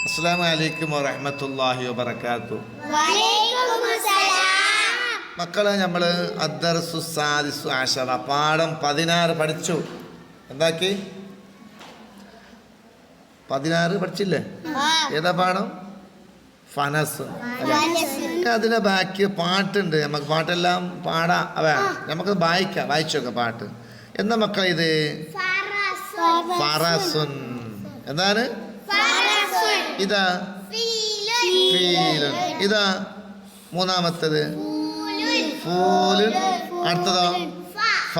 അസ്സലാമു അലൈക്കും വറഹ്മത്തുള്ളാഹി വബറകാതുഹു. മക്കളെ, നമ്മൾ അദ്ദർസു സാദിസു അശറ പാഠം 16 പഠിച്ചു. എന്താക്കി? 16 പഠിച്ചില്ലേ? ഏതാ പാഠം? ഫനസ്. അതിൻ്റെ ബാക്കി പാട്ടുണ്ട്. നമുക്ക് പാട്ടെല്ലാം പാടാം. നമുക്ക് വായിച്ചു നോക്കാം പാട്ട്. എന്താ മക്കളെ ഇത്? ഫറസുൻ. എന്താണ്? ഇതാ ഫീലുൻ. ഇതാ മൂന്നാമത്തത് ഫൂലുൻ. അടുത്തതോ ഫ.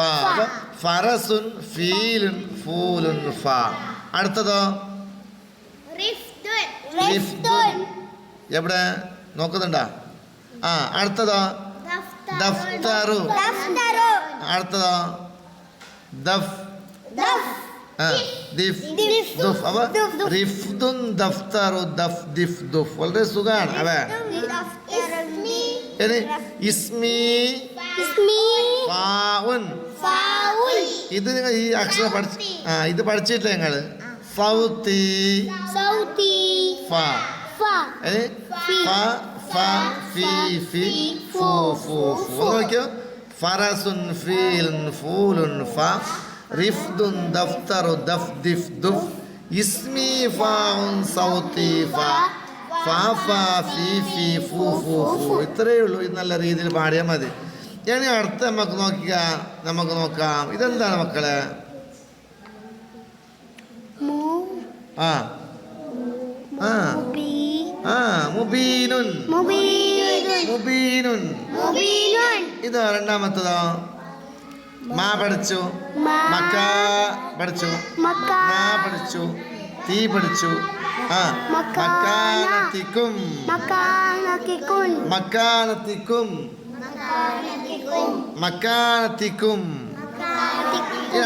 ഫറസുൻ ഫീലുൻ ഫൂലുൻ ഫ. അടുത്തതോ റിഫ്ദുൻ. എവിടെ നോക്കുന്നുണ്ടാ? അടുത്തതോ ദഫ്തറു. അടുത്തതോ ദഫ്. റിഫ്ദുൻ ദഫ്തറു ദഫ് ദിഫ് ദുഫ്. വളരെ സുഖാണ്. ഇസ്മി ഫാഉൻ. ഇത് നിങ്ങൾ ഈ അക്ഷരം ഇത് പഠിച്ചിട്ടില്ല നിങ്ങൾ? സൗത്തി ഫ. നോക്കിയോ? ഫറസുൻ ഫീലുൻ ഫൂലുൻ ഫ. റിഫ്ദുൻ ദഫ്തറു ദഫ് ദിഫ് ദുഫ്. ഇസ്മി ഫാഉൻ സൗത്തി ഫ. ഇത്രയേ ഉള്ളൂ. ഇത് നല്ല രീതിയിൽ പാടിയാൽ മതി. ഇനി അടുത്ത നമുക്ക് നോക്കാം. ഇതെന്താണ് മക്കളെ? മുബീനുൻ. ഇതാ രണ്ടാമത്തതോ? മാ പഠിച്ചു, മക്ക പഠിച്ചു, മാ പഠിച്ചു, തീ പഠിച്ചു. മക്കാനത്തിക്കും.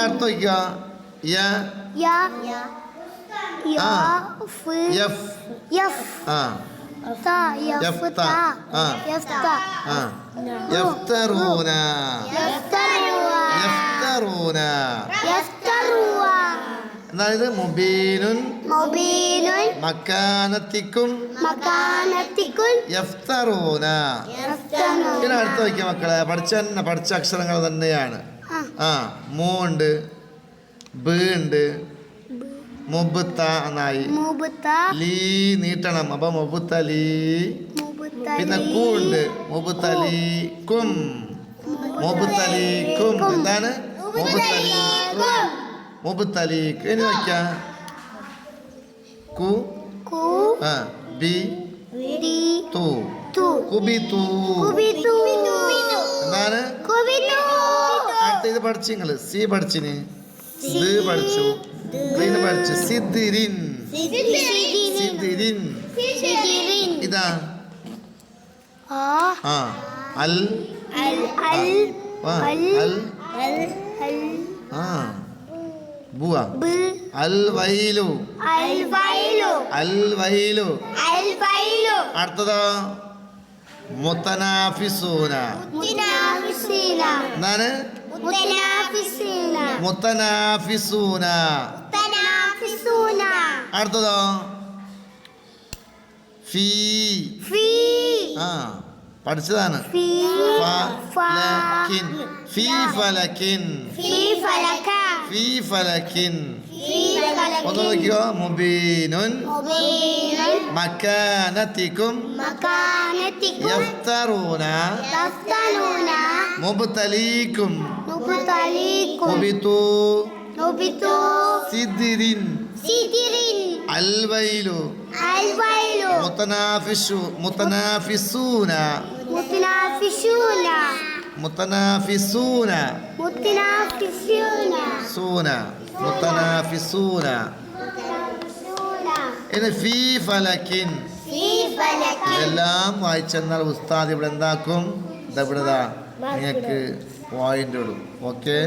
അടുത്ത് നോക്കുക. അതായത് മുബീനുൻ മക്കാനത്തിക്കും യഫ്തറൂന. പിന്നെ അടുത്ത് നോക്കിയ മക്കളെ, പഠിച്ച അക്ഷരങ്ങൾ തന്നെയാണ്. മൂ ഉണ്ട്, ബ് ഉണ്ട്, മുബത്ത എന്നായി. ലീ നീട്ടണം. അപ്പൊ മുബത്തലീ. പിന്നെ കു ഉണ്ട്, മുബത്തലീക്കും. എന്താണ്? മുബത്തലീക്ക്. ഇനി നോക്കിയാ കു ബി തു കുബിതു. എന്താണ്? അടുത്ത ഇത് പഠിച്ചു നിങ്ങള്. സി പഠിച്ചിന്, ദ് പഠിച്ചു, പഠിച്ചു. സിദ്ദിരിൻ. ഇതാ അൽ ബുവ. അൽ വൈലു. അടുത്തതോ മുത്തനാഫിസൂന. എന്താണ്? മുത്തനാഫിസൂന. അടുത്തതോ ഫീ. പഠിച്ചതാണ്. ഒന്ന് നോക്കിയോ? മുബീനുൻ മക്കാനത്തിക്കും യഫ്തറൂന മുബ്തലീക്കും മുബിതു സിദ്ദിരിൻ അൽവൈലു മുത്തനാഫിസൂന. ഇനി ഫീ ഫലക്കിൻ. ഇതെല്ലാം വായിച്ചെന്നാൽ ഉസ്താദ് ഇവിടെ എന്താക്കും? ഇതെവിടെതാ നിങ്ങൾക്ക് പോയിന്റ് ഇടും. ഓക്കെ.